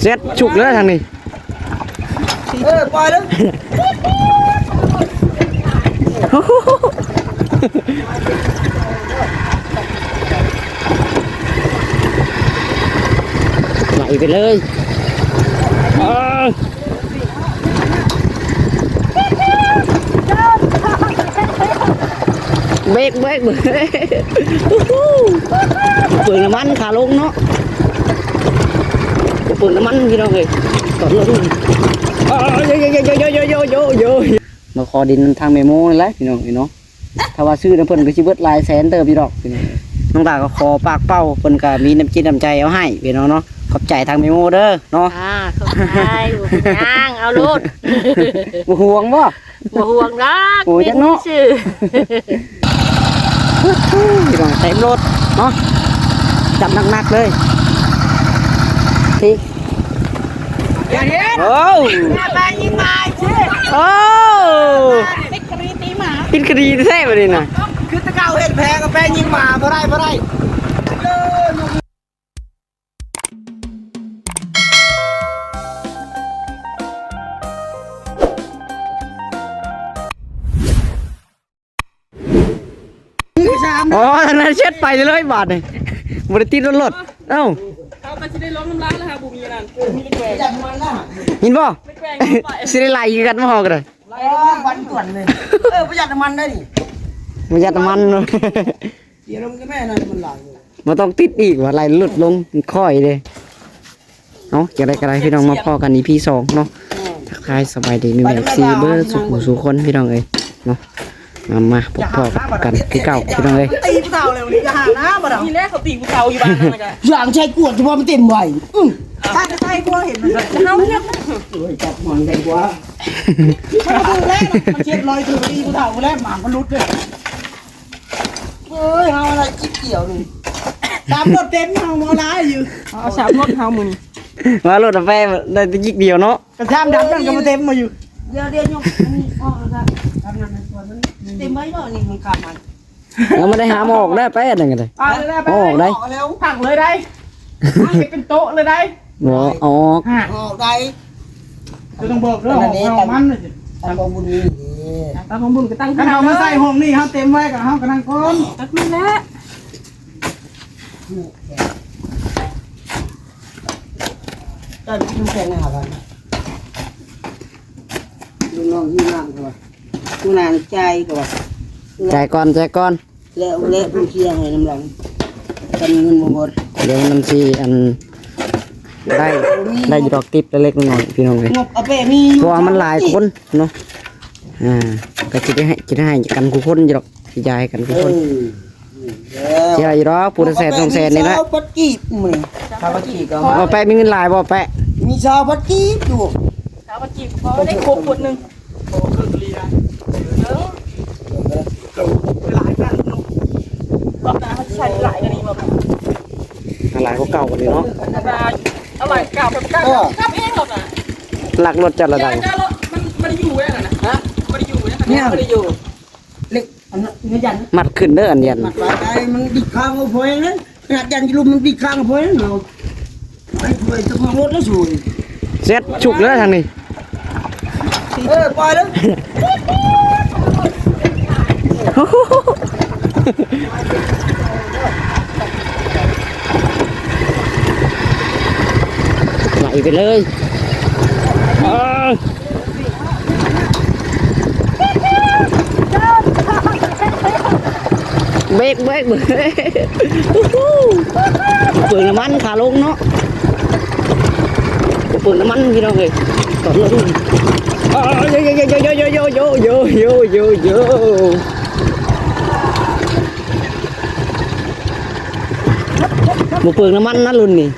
เซ็ตฉุกเลยทางนี้ปล่อยเลยไหลไปเลยเบรกเปลืองน้ำมันขาลงเนาะเปลืองน้ำมันพี่น้องเลยก่อนลงโยมาขอดินทางเมโมนี่แหละพี่น้องเนาะถ้าว่าซื้อน้ำเพิ่นก็สิเบิดหลายแสนเติบพี่น้องน้องตาก็ขอปากเป้าเพิ่นก็มีน้ำจิตน้ำใจเอาให้พี่น้องเนาะขอบใจทางเมโมเด้อเนาะขอบใจย่างเอาลูกบ่ห่วงบ่ห่วงรักโอ้ยจังเนาะพี่น้องเต็มรถเนาะจับหนักๆเลยทีโอ้ไปยิงมาใช่โอ้ปิดคดีตีหมาปิดคดีแท้บ่นี่น่ะคือตะเก้าเห็ดแพงกับแป้งยิงหมาบ่ได้อ๋อทางนั้นเช็ดไปเลยบาทนี่บ่ได้ติดรถเอ้าเอาไปสิได้ล้มน้ำร้านแล้วค่ะบุมีนั่นจับมันละยินบ่สิได้ไล่กันมาฮอกันเลยวันต่วนเลยประหยัดน้ำมันได้ดิประหยัดน้ำมันเนาะเดี๋ยวลงก็แม่นั่นมันหลังบ่ต้องติดอีกว่าไล่ลดลงค่อยเด้เนาะจะได้ก็ได้พี่น้องมาพอกัน EP 2เนาะทักทายสบายดีมีแม่ FC เบิดสู่คนพี่น้องเอ้ยเนาะมาพบกันคือเก่าพี่น้องเอ้ยตีผู้เฒ่าเลยวันนี้จะหาน้ำบ่ดอกทีแรกเขาตีผู้เฒ่าอยู่บ้านนั่นกันอย่างใช้กวดเฉพาะมันเต็มไว้ใช่กวดเห็นมันเฮาเนี่ยจับหมอนใส่กวดมันแรกมันเช็ดรอยถือตีผู้เฒ่าแรกหมางมันรุดเลยเฮ้ยเฮาอะไรจิ๊กเกี่ยวนี่ตามรถเต็มเฮามาล้าอยู่เอาสามรถเฮามึงมารถกาแฟได้แต่ยิกเดียวเนาะกระชามดำนั่นก็มาเต็มมาอยู่เดี๋ยวยกนี่ออกแล้วทำนั่นส่วนนี้เต็มไว้บ่นี่มันขาดมันแล้วมันได้หาหมอกได้ไปอะไรกันเลยออกได้ผักเลยได้เป็นโต๊ะเลยได้บ่ออกได้จะต้องบอกเรื่องของมันเลยตามของบุญนี่ตามของบุญก็ตั้งเอามาใส่ห้องนี่ครับเต็มไว้กับห้องกระนังก้นตักนี่แหละตอนที่แข่งนะครับลุงน้องยี่น้ำก่อนลุงนานใจก่อนใจก่อนแล้วผู้เชี่ยงให้น้ำหลังกันเงินหมดเดี๋ยวมันสิอันได้ดอกติบเล็กๆน้อยๆพี่น้องเลยเพราะว่ามันหลายคนเนาะก็จะให้กันทุกคนอยู่ดอกสิยายกันทุกคนเจ้าอยู่ดอกปูนแสน2 แสนนี่นะพัดกีบมึงชาวพัดกีบก็บ่แปะมีเงินหลายบ่แปะมีชาวพัดกีบอยู่ชาวพัดกีบพอได้ครบขวดนึงโอ้ครึ่งลีนะหลายกันรอบหน้าเขาใช้หลายกันนี่บ่หลายกว่าเก่ากว่านี้เนาะเอาหลายเก่าแบบเก่าครับเองหรอกน่ะหลักรถจัดระดับมันได้อยู่แน่น่ะฮะมันได้อยู่เนี่ยมันได้อยู่เล็กอันนี้ยันมัดขึ้นเด้ออันยันมัดไว้ได้มันดิข้างเอาพอยนั้นขนาดยันลุมมันดิข้างเอาพอยนั้นเราไอ้พอยจะพังรถแล้วสวยเซ็ตฉุกเลยทางนี้ปล่อยเลยไหลไปเลยเบรกเปลืองน้ำมันขาลงเนาะเปลืองน้ำมันพี่น้องเลยก่อนลงโยบ่เปลืองน้ำมันนะรุ่นนี่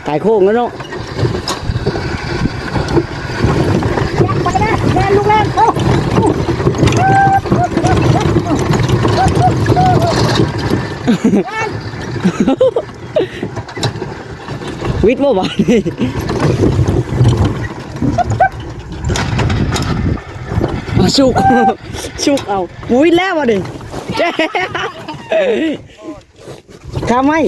กายโค้งแล้วเนาะลูกแม่วิทย์บ่บ้านนี่ ชุกชุกเอาอุ้ยแล้วอ่ะดิเจ๊ข้าไม่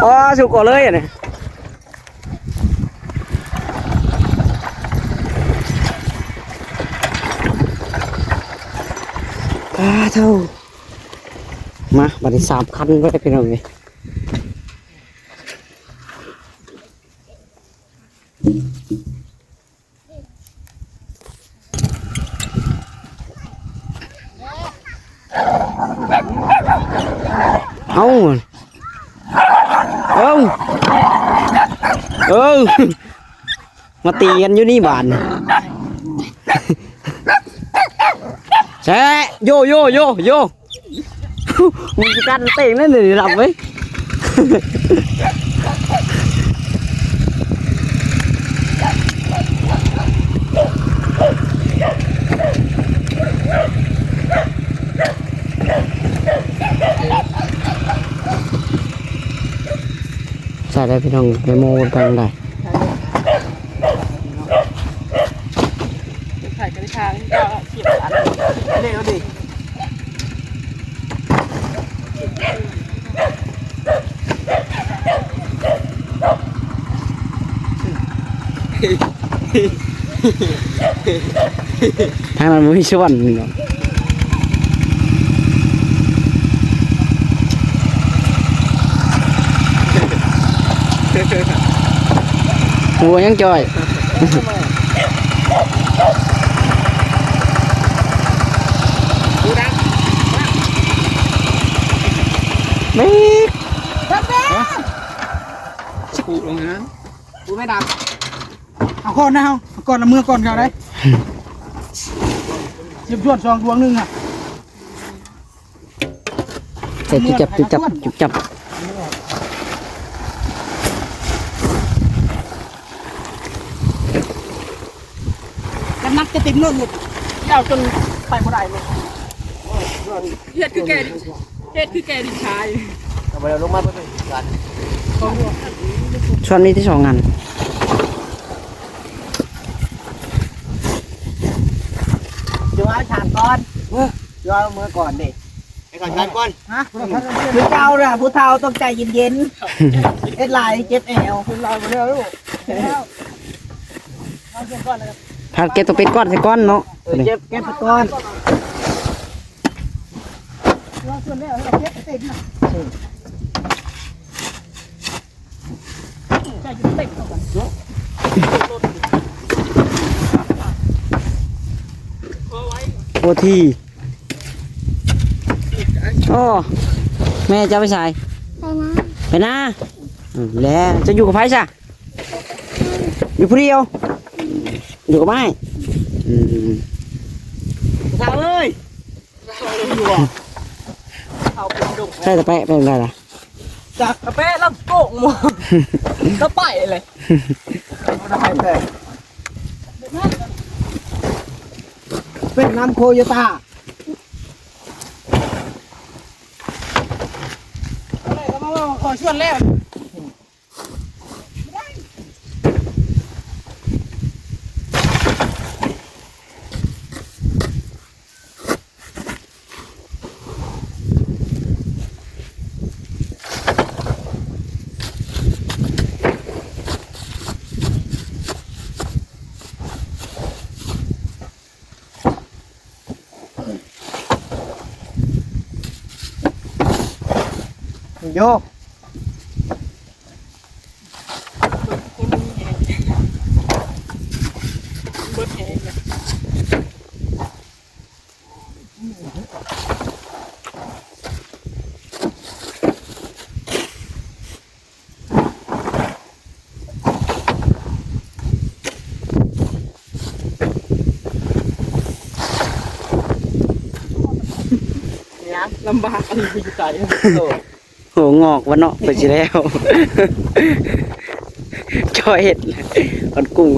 อ๋อชุกก่อนเลยอ่ะเนี่ยเท่ามาบัดนี้3 คันก็ได้พี่น้องเลยเอามาตีกันอยู่นี่บานแช่โยมึงจะกันเตะนั่นเลยหลับไหมใส่ได้พี่น้องไปโม่ไปได้ ถ่ายกันทางก็เขียนอันเร็วดิถ้ามันไม่ชวนเนาะหัวยังจอยไม่ปูลงนะปูไม่ดำ เอาก่อนนะเอาก่อนละมือก่อนเขาได้เจ็บชวด2 ดวงนึงอ่ะ เสร็จจุบจับกันนักจะติดโน่นหมดเจ้าจนไปบ่ได้เลย เฮ็ดคือแกดิชาย เอาไปลงมาเพิ่นกัน ช่วงนี้ที่2 งาน เดี๋ยวเอาฉากก่อนเดี๋ยวเอามือก่อนดิไอ้ก่อนฉากก่อนฮะคือเจ้าน่ะผู้เฒ่าต้องใจเย็นๆเอ็ดไหลเจ็บแอวคือเราบ่ได้ลูกเอาเจ็บก่อนเลย ผัดเก็บตัวเป็ดก้อนใส่ก้อนเนาะ เจ็บไปก่อนเราส่วนแล้วเราเจ็บเต็มน่ะใจอยู่เต็มเข้ากัน โอทีโอ้แม่จะไปใส่ไปนะแล้วจะอยู่กับไผ่ซะอยู่ผู้เดียวอยู่กับไม้ทางเลยเอาเป็นดุ ใช่แต่ไปเป็นไรล่ะ จากกระเป๊ะแล้วโกงหมดแล้วไปเลยได้เลยเป็นน้ำโคโยต้าอะไรก็มาขอชวนแล้วโยกลำบากอะไรอยู่ใจโหงอกวันเนาะไปสิแล้วจอยเห็ดมันกุ้งไป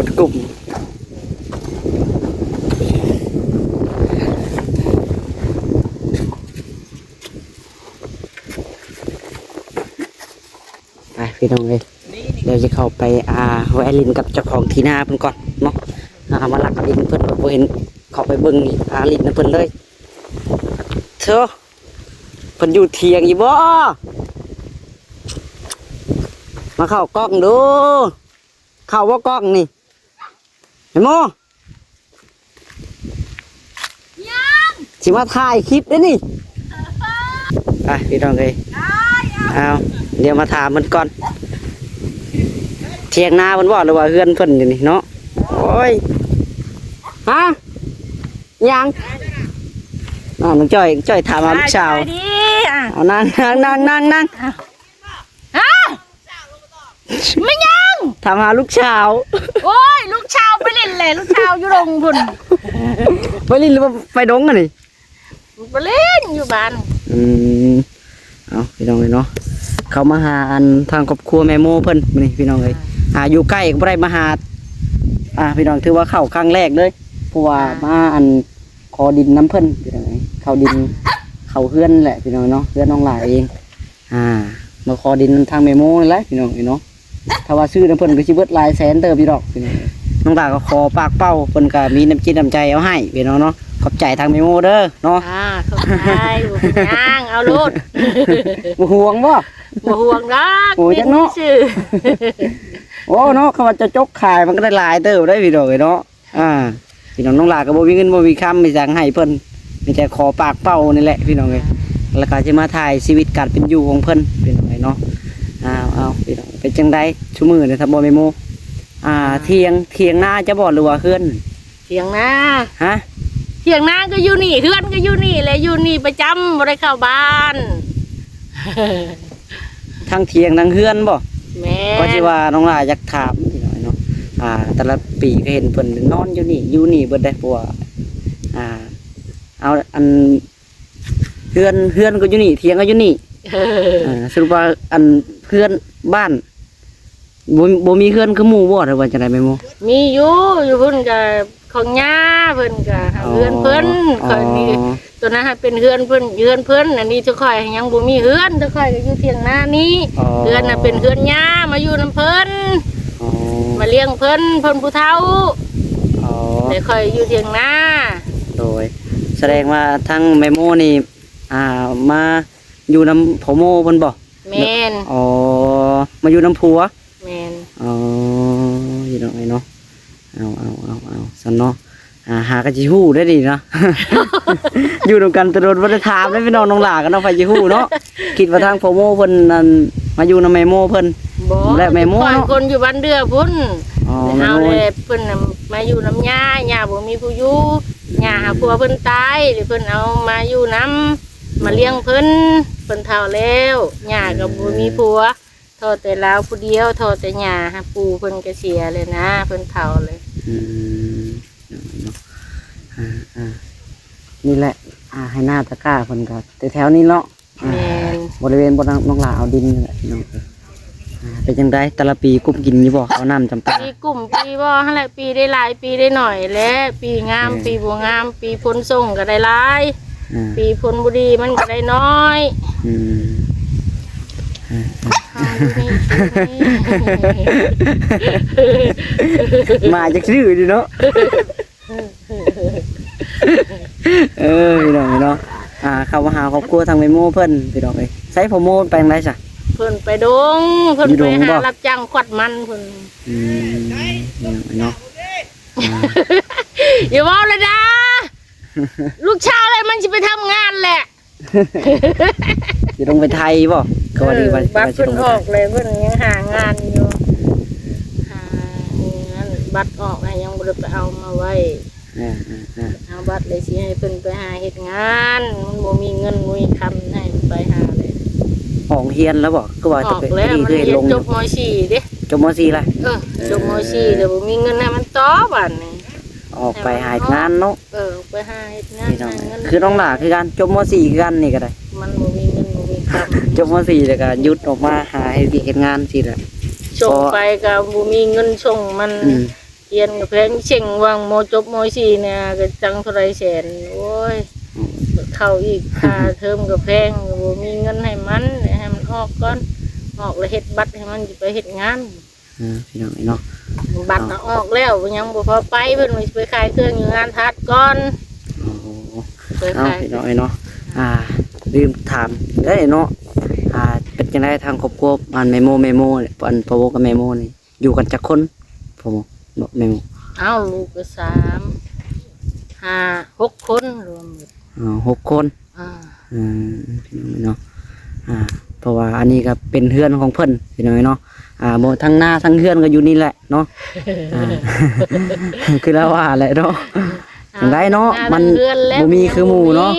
พี่น้องเลยเดี๋ยวจะเข้าไปแวะลินกับเจ้าของทีนาเพิ่นก่อนเนาะ มาหลักกับดินเพิ่นบ่เห็นเข้าไปเบิ่งนี่ลิ้นเพิ่นเลยเถอะเพิ่นอยู่เถียงอีบ่มาเข้ากล้องดูเข้าว่ากล้องนี่เห็นโมสิมาถ่ายคลิปเด้อนี่ไปพี่น้องเอ้ยเอาเดี๋ยวมาถามมันก่อนเถียงนาเพิ่นบ่หรือว่าเฮือนเพิ่นอยู่นี่เนาะโอ้ยฮะยังน้องจ้อยถามหาลูกสาวเอานั่งไม่ยัง ถามหาลูกสาว โอ้ยลูกชาวไปเล่นเลยลูกชาวอยู่โรงพุ่น ไปลินหรือว่าไปดงกันนี่ ไปเล่นอยู่บ้าน เอาพี่น้องเลยเนาะเขามาหาอันทางครอบครัวแม่โมเพิ่นนี่พี่น้องเลยอยู่ใกล้ก็บ่ได้มาหาพี่น้องถือว่าเข้าครั้งแรกเลยเพราะว่ามาอันขอดินน้ำเพิ่นพี่น้องเขาดินเขาเฮือนแหละพี่น้องเนาะเฮือนน้องหลายเองมาขอดินทางแม่โมนี่แหละพี่น้องเนาะถ้าว่าซื้อน้ำเพิ่นก็สิเบิดหลายแสนเติบพี่ดอกพี่น้องน้องตาก็ขอปากเป้าเพิ่นก็มีน้ำจิตน้ำใจเอาให้พี่น้องเนาะขอบใจทางแม่โมเด้อเนาะขอบใจย่างเอาลูก บ่ห่วงบ่ บ่ห่วงรัก โอ้ยจังเนาะโอ้เนาะเขาว่าจะจกขายมันก็ได้หลายเติบได้พี่น้องเนาะพี่น้องน้องหลาก็บ่มีเงินบ่มีคำมีจังให้เพิ่นมีแต่ขอปากเป้านี่แหละพี่น้องเอ้ยแล้วก็จะมาถ่ายชีวิตการเป็นอยู่ของเพิ่นพี่น้องเนาะเอาพี่น้องเป็นจังได๋ชุมื้อนี่ถ้าบ่แม่โมเถียงนาจะบ่หรือว่าเฮือน เถียงนา ฮะ เถียงนาก็อยู่นี่เฮือนก็อยู่นี่แหละอยู่นี่ประจำบ่ได้เข้าบ้าน ทั้งเถียงทั้งเฮือนบ่ แม่ ก็สิว่าน้องหลาอยากถามพี่น้องเนาะแต่ละปีก็เห็นเพิ่นนอนอยู่นี่เบิดได้เพราะว่าเอาอันเฮือนก็อยู่นี่เถียงก็อยู่นี่สรุปว่าอันเฮือนบ้านบ่มีเฮือนคือหมู่บ่หรือว่าจังได๋แม่โม มีอยู่เพิ่นก็ของย่าเพิ่นก็เฮือนเพิ่นค่อยมีตัวนั้นเป็นเฮือนเพิ่นอันนี้ทุกข่อยยังบ่มีเฮือนทุกข่อยก็อยู่เถียงนานี้เฮือนน่ะเป็นเฮือนย่ามาอยู่นำเพิ่นมาเลี้ยงเพิ่นผู้เฒ่าแต่ค่อยอยู่เถียงนาโดยแสดงว่าทั้งแม่โมนี่มาอยู่นำพ่อโมเพิ่นบ่แม่นมาอยู่นำผัวแม่นอยู่ตรงไหนเนาะเอาสันเนาะหากะจิฮู้ได้ดีเนาะ อยู่ตรงกันตะโดนวัฒนธรรมได้พี่น้องน้องหลากันเนาะไฟจิฮู้เนาะคิดว่าทางโฟโมเพิ่นนั่นมาอยู่นำแม่โมเพิ่นและแม่โมเนาะคนอยู่บ้านเดือพุ่นเอาเลยเพิ่นมาอยู่น้ำย่าบ่มีผู้อยู่ย่าหาผัวเพิ่นตายหรือเพิ่นเอามาอยู่น้ำมาเลี้ยงเพิ่นเฒ่าแล้วย่าก็บ่มีผัวโทษแต่ลาวผู้เดียวโทษแต่ย่าปู่เพิ่นก็เสียเลยนะเพิ่นเฒ่าเลยนี่แหละให้หน้าตะกร้าเพิ่นก็แต่แถวนี้เนาะบริเวณบ่น้องหลาเอาดินนี่แหละพี่น้องเป็นจังได๋แต่ละปีกุ้มกินอยู่บ่เอาน้ำจำปาปีกุ้มปีบ่หั่นแหละปีได้หลายปีได้หน่อยและปีงามปีบ่งามปีฝนส่งก็ได้หลายปีฝนบ่ดีมันก็ได้น้อยมาจากชื่อดิเนาะพี่น้องเนาะเข้ามาหาครอบครัวทางแม่โมเพิ่นพี่น้องเอ้ยใช้พ่อโมไปจังได๋ซะเพิ่นไปดงเพิ่นไปหารับจ้างขวัดมันเพิ่นเนาะอย่าว่าเลยนะลูกชายอะไรมันจะไปทำงานแหละสิลงไปไทยบ่ก็ว่าดีว่าบัตรเพิ่นออกเลยเพิ่นยังหางานอยู่งั้นบัตรออกยังบ่ได้ไปเอามาไว้เอาบัตรเลยสิให้เพิ่นไปหาเฮ็ดงานมันบ่มีเงินบ่มีคำให้ไปหาเลยออกเรียนแล้วบ่ก็ว่าจะไปนี่เคยลงจบม.4 เด้จบม.4 ล่ะจบม.4 เดี๋ยวบ่มีเงินให้มันต่อบัดนี้ออกไปหางานเนาะไปหาเฮ็ดงานคือน้องหลาคือกันจบม.4 คือกันนี่ก็ได้มันบ่มีเงินบ่มีคำจบม.4 แล้วก็หยุดออกมาหาเฮ็ดงานสิล่ะส่งไปก็บ่มีเงินส่งมันเรียนก็แพงเช่งว่างม.จบม.4 เนี่ยก็จังเท่าไรแสนโอ้ยเข้าอีกค่าเทอมก็แพงบ่มีเงินให้มันออกก่อนออกแล้วเฮ็ดบัตรให้มันสิไปเฮ็ดงานพี่น้องเนาะบ่ บัตรออกแล้วยังบ่พอไปเพิ่นไปขายเครื่องอยู่งานทัดก่อน โอ้โห ไป เอา ขาย พี่น้อยเนาะลืมถามได้เนาะเป็นจังได๋ทางครอบครัวอันแม่โมเนี่ยอันพ่อโมกับแม่โมนี่อยู่กันจักคนพ่อโมเนาะแม่โม เอ้าลูกก็3 5 6คนรวมหมด 6 คน อ่า พี่น้อยเนาะเพราะว่าอันนี้ก็เป็นเฮือนของเพิ่นพี่น้อยเนาะบ่ทั้งหน้าทั้งเฮือนก็อยู่นี่แหละเนาะคือแล้วว่าแหละเนาะจังไดเนาะมันบ่มีคือหมู่เนาะ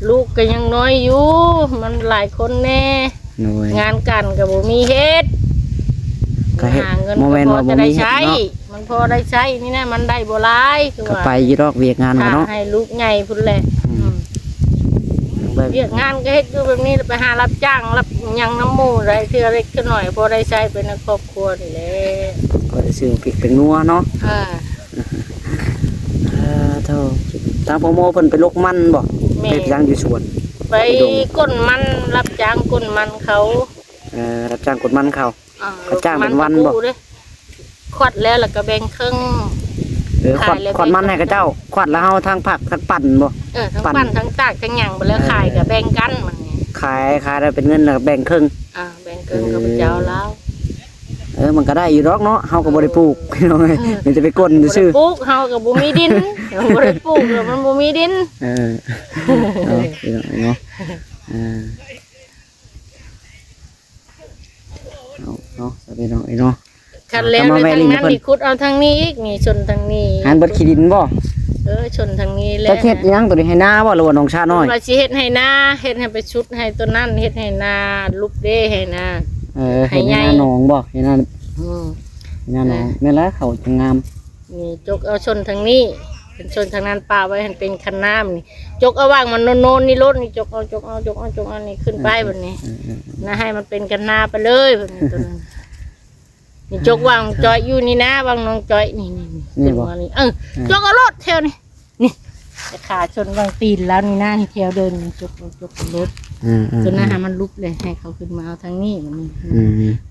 ลูกก็ยังน้อยอยู่มันหลายคนแน่ หน่วย งานกันก็บ่มีเฮ็ด ก็เฮ็ด หาเงิน บ่ ก็ แม่น พอ ว่าบ่ จะได้ มีเฮ็ด ใช้ เนาะ มันพอได้ใช้นี่นะมันได้บ่หลายคือ ก็ ว่า ไปอยู่ดอกเวียกงานกันเนาะ ให้ลูกใหญ่พุ่นแหละ แบบ เวียกงานก็เฮ็ดอยู่แบบนี้ไปหารับจ้างรับหยังน้ำหมู่ได้เทื่อเล็กเทื่อน้อยพอได้ใช้ไปในครอบครัวนี่แหละ ก็ได้ซื้อพริกเป็นนัวเนาะ อ่า เท่าทางพ่อโมเพิ่นไปลกมันบ่ แม่ ไปย่างอยู่สวน ไปก้นมันรับจ้างก้นมันเขา รับจ้างกดมันเขา รับจ้างเป็นวันบ่ มัตะปูเด้ขวดแล้วก็แบ่งครึ่ง ขวัด ขายเลย ขวัดมันให้กับเจ้าขวัดแล้วเฮาทางผักทางปั่นบ่ ทั้ง ปั่น ปั้นทั้งตากทั้งหยังไปแล้วขายก็แบ่งกันมันนี่ ขายได้เป็นเงินแล้วก็แบ่งครึ่ง แบ่งครึ่งกับเจ้าแล้ว มันก็ได้อยู่ดอกเนาะเฮาก็บ่ได้ปลูกพี่น้องเอ้ยมันจะไปกลซื่อ ปลูกเฮาก็บ่มีดินบ่ได้ปลูกแล้วมันบ่มีดิน พี่น้องเนาะเนาะพี่น้องเนาะ คันแล้วทางนั้นนี่ขุดเอาทางนี้อีกนี่ชนทางนี้ หันเบิดขี้ดินบ่ ชนทางนี้แล้ จะ ว เฮ็ดหยังตัวนี้ให้นาบ่หรือว่าน้องชาน้อย ว่าสิเฮ็ดให้นาเฮ็ดให้ไปชุดให้ตัวนั้นเฮ็ดให้นาลูกเด้ให้นา ให้นาหนองบ่ให้นา อืม หนองนี่แหละเขาจะงาม นี่จกเอาชนทางนี้เป็นชนทางนั้นป่าไว้ให้เป็นคันน้ำนี่จกเอาว่างมันโนนนี่รถนี่จกเอานี่ขึ้นไปแบบนี้นะให้มันเป็นกันนาไปเลยแบบนี้ตัวนั้นนี่จกวางจอยอยู่นี่นะวางน้องจอยนี่ขึ้นมานี่จกเอารถเที่ยวนี่นี่จะขาชนวางตีนแล้วนี่นะที่เที่ยวเดินจกรถจนนะฮะมันลุกเลยให้เขาขึ้นมาเอาทางนี้แบบนี้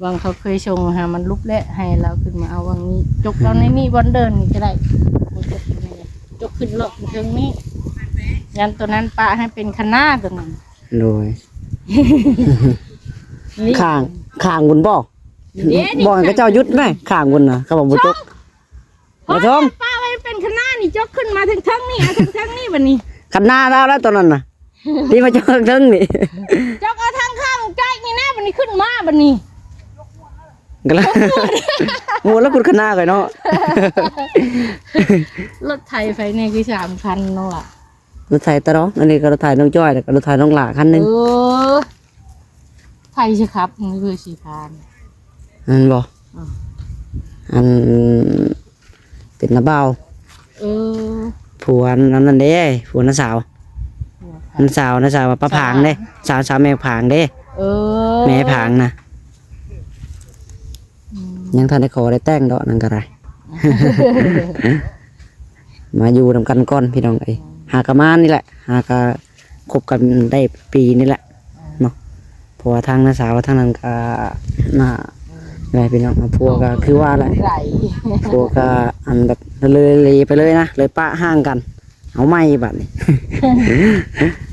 วางเขาเคยชงฮะมันลุกแล้วให้เราขึ้นมาเอาวางนี้จกเอาในนี่บนเดินนี่ก็ได้จกขึ้นรถทางนี้ยันตัวนั้นปะให้เป็นคณะตัวนั้น โดยข้างบุญบ่บ่ให้เจ้ายุดไหมข้างบุญน่ะเขาบอกบ่จกบ่ชม ป้าไว้เป็นคณะนี่จกขึ้นมาทั้งนี่ทั้งนี่บัดนี้ คันหน้าแล้วตัวนั้นน่ะที่มาจกทั้งนี่ จกเอาทางข้างใจนี่นะบัดนี้ขึ้นมาบัดนี้ ก็แล้วหมู่แล้วคุณคณะก่อยเนาะ รถไถไฟเนี่ยคือ3 คันน้องล่ะ รถไถตะร้องอันนี้ก็รถไถน้องจ้อยแล้วก็รถไถน้องหล่าคันนึง ไฟสิครับนี่คือสีพาน อันบ่อันเป็นน้าบ่าวผัวนั่นเด้ผัวน้าสาวน้าสาวว่าป้าผางเด้สาวแม่ผางเด้แม่ผางนะยังทันได้ขอได้แต่งดอกนั่นก็ได้ มาอยู่นำกันก่อนพี่น้องหากะมานี่แหละหากะคบกันได้ปีนี่แหละเนาะเพราะว่าทางน้าสาวทางนั้นก็น่าอะไรพี่น้องพัวก็คือว่าอะไรพัวก็อันแบบเลยไปเลยนะเลยปะห้างกันเอาไม่บัดนี่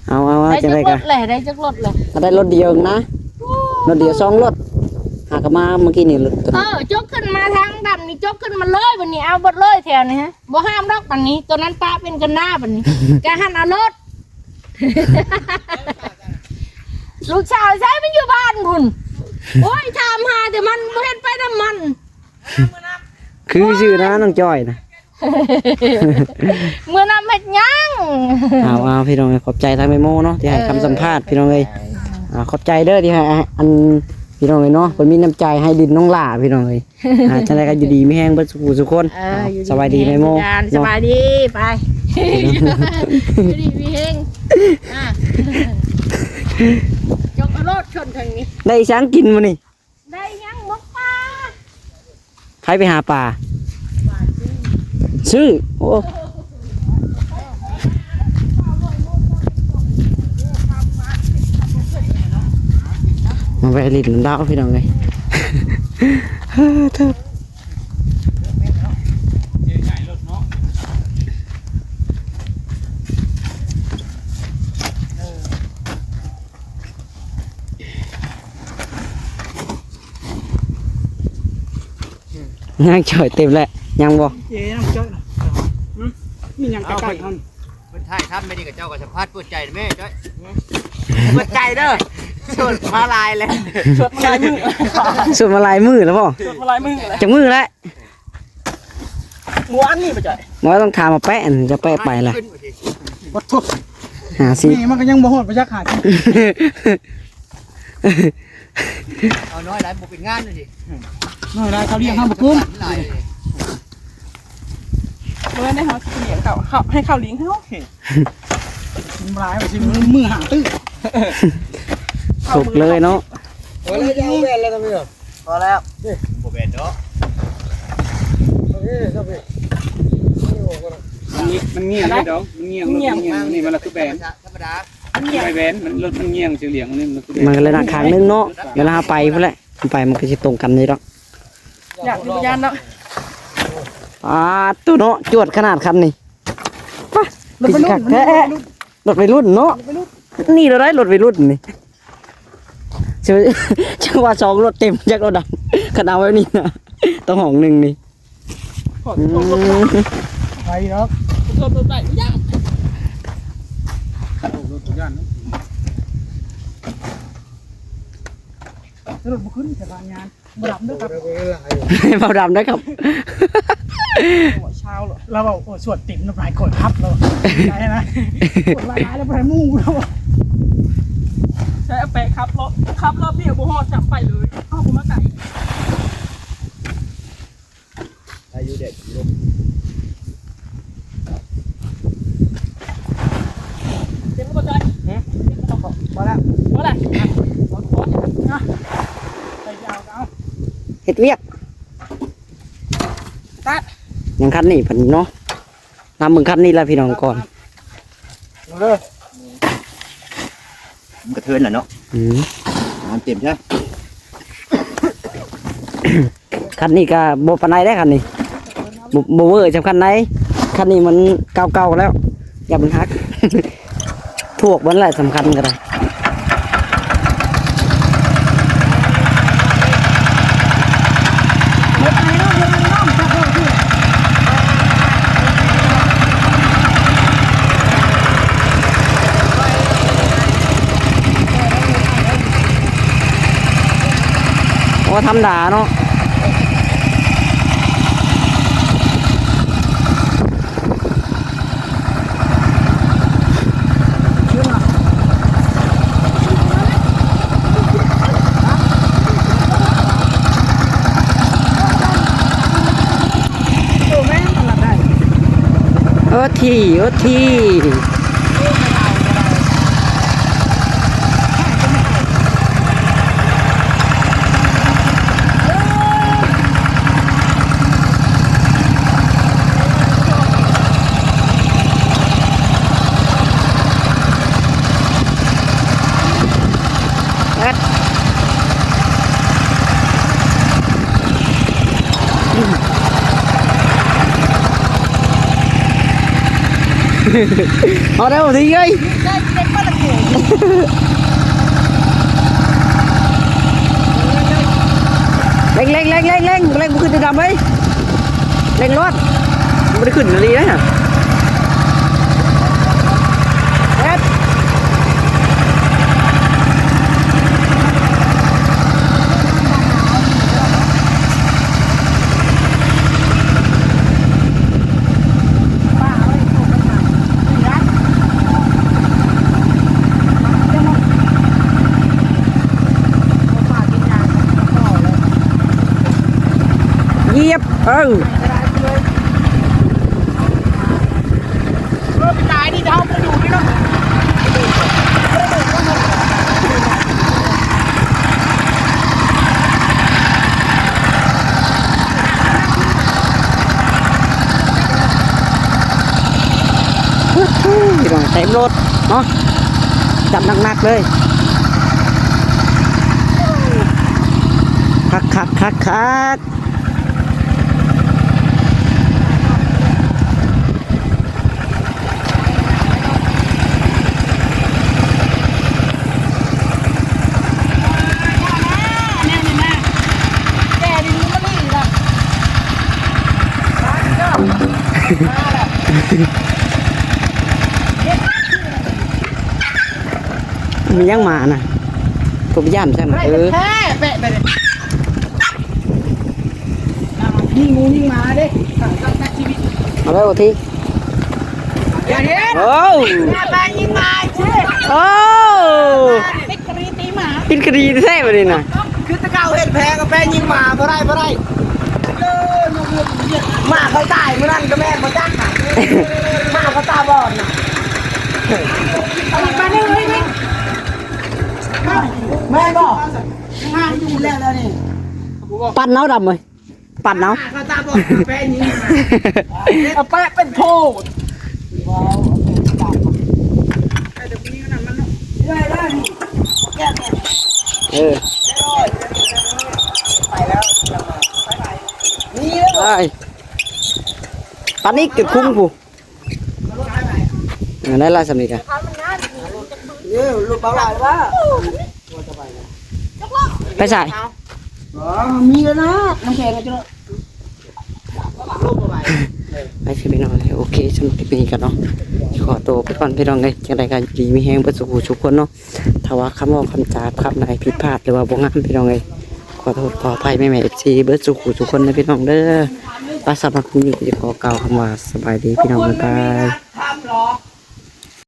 เอาจะได้กันได้จักรถเลย ได้รถเดียวนะรถเดียว2 รถหากะมาเมื่อกี้นี่จกขึ้นมาทางดำนี่จกขึ้นมาเลยวันนี้เอาบดเลยแถวนี้ฮะบ่ห้ามดอกปันนี้ตัวนั้นป้าเป็นกันหน้าปันนี้แกหันเอารถ ลูกชายใช้ไม่อยู่บ้านพุ่นโอ้ยถามหาแต่มันบ่เห็นไปน้ำมัน คือชื่อนะน้องจ้อยนะ เมื่อนำเม็ดยัง เอาพี่น้องขอบใจทางแม่โมเนาะที่ให้คำสัมภาษณ์พี่น้องเลยขอบใจเด้อที่ให้อันพี่น้องเลยเนาะคนมีน้ำใจให้ดินน้องหล่าพี่น้องเลยจังได๋ก็อยู่ดีมีแห้งเบิดสุขคนสบายดีแม่โม สบายดีไปอยู่ดีมีแห้งจกเอารถชนทางนี้ ได้ช้างกินมื้อนี่ ได้ยังมกปลา ใครไปหาปลาซื้อโอ้มาแวะลิ้นดาวพี่น้องเลยเฮ้อเธอ ยังจ่อยเต็มแล้วยังบ่ เจ๊ยังจ้อยนะมียังใกล้ๆท่าน มันถ่ายทำไม่ดีกับเจ้ากับสัมภาษณ์เปิดใจแม่จ้อยเปิดใจเด้อชวนมาลายเลย สวดมาลายมือ สุดมาลายมือแล้วบ่ สวดมาลายมือเลย จะมือแล้ว ม้วนนี่ไปจ่อย บ่ต้องถามมาแปะจะแปะไปล่ะ วัดทุบ หาสิ นี่มันก็ยังบ่ฮอดไปจักหาที่ เอาน้อยหลายบุเป็นงานเลยสิ น้อยได้เขาเลี้ยงข้าวบุกุ้ม หลาย เมื่อได้เขาเลี้ยงเขาให้เขาเลี้ยงเขา มันร้ายไปสิมือหาตื้อ ถูกเลยเนาะ พอแล้วจะเอาแบนแล้วทำไมเหรอพอแล้วบุแบนเนาะ มันเงียงไม่ดอกมันเงียงรถมันเงียงนี่มันละคือแบน ธรรมดา ไปแบนมันรถมันเงียงเสียเหลียงนี่มันคือแบ มัน น ก็เลยหนักขางนึงเนาะเวลาไปพุ่นแหละไปมันก็สิตรงกันนี่ดอก อยากดูยานเนาะ ตู้เนาะจวดขนาดคันนี่ป่ะรถไปรุ่นแท้รถไปรุ่นเนาะนี่เราได้รถไปรุ่นนี่เชื่อว่าสองรถเต็มจากรถดำขนาดไว้นี่นะต้องห้องหนึ่งนี่ ขอโทษรถไป ไปเนาะ ขอโทษรถไปยาก รถตัวย่าน รถบุขึ้นจากงานบ่ดับด้วยครับ เบาดำนะครับ หัวเช้าเหรอ เราบอกโอ้สวดติ่มน้ำลายกดทับเราได้นะกดลายแล้วไปมู่เรา ใช้แปะครับรอบเดียวบุหอดจับไปเลยอ้าวบุมาไก่ อายุเด็กลม เจ็บก็ใจ มาแล้ว ว่าอะไร ไปยาวเอา เฮ็ดเวียก ตัด ยังคันนี่ผันเนาะนำมึงคันนี่แล้วพี่น้องก่อน กระเทือนเหรอเนาะ อืม น้ำเต็มใช่ คันนี้ก็โบปานใดได้คันนี้โบเวอร์จำคันไหนคันนี้มันเก่าๆแล้ว อย่ามันฮัก พวกมันแหละสำคัญกันเลย โอ้ทำด่าเนาะโอ้ที เอาเร็วทีเอ้ยเร่งมันขึ้นจะดำไหมเร่งรถมันไม่ได้ขึ้นอะไรนะเอ็ดเหยียบเออไปตายนี่เท้าไปดูนี่เนาะ พี่น้องเต็มรถเนาะจับหนักๆเลยคัก มันยังมาน่ะผมย่านใช่ไหม แพ้แปะไปเลยนี่งูนี่มาเด้ตั้งชีวิต เอาไปโอที เดี๋ยวนี้ โอ้ แม่ไปยิงมาเช่ โอ้ ติ๊กกระดีตีหมา กินคดีแท้ไปเลยน่ะ คือตะเกาเห็ดแพ้กับแป้ยิงหมาบ่ได้หมาเขาตายเมื่อนั้นก็แม่มาจักหมาเขาตาบอดน่ะเอาอีกมาเนี่ยเลยแม่บอกงานอยู่แล้วนี่ ปั่นเนาดำเลยปั่นเนา เขาตาบอดแป้ยิงมา เอาแปะเป็นโทษ เออ ไปแล้วนี่ ได้ปั่นนี่เกิดคุ้งกูได้ลายสำนีกัน ลูกเบาไหลว่า ไปใส่ มีแล้วนะน้ำแข็งกันจ้ะ ไปคือพี่น้องโอเคสำหรับคลิปนี้กันเนาะขอตัวไปก่อนพี่น้องเลยจังใดกันดีมีแห้งเประสุขทุกคนเนาะถ้าว่าคำว่าคำจาคำใดผิดพลาดหรือว่าบ่งามพี่น้องเลยขอโทษขออภัยแม่ๆ FC เบิร์ดสุขทุกคนนะพี่น้องเด้อป้าสำหรับคลิปนี้ขอเกล่าวคำว่าสบายดีพี่น้องบ๊ายบาย ทำหรอ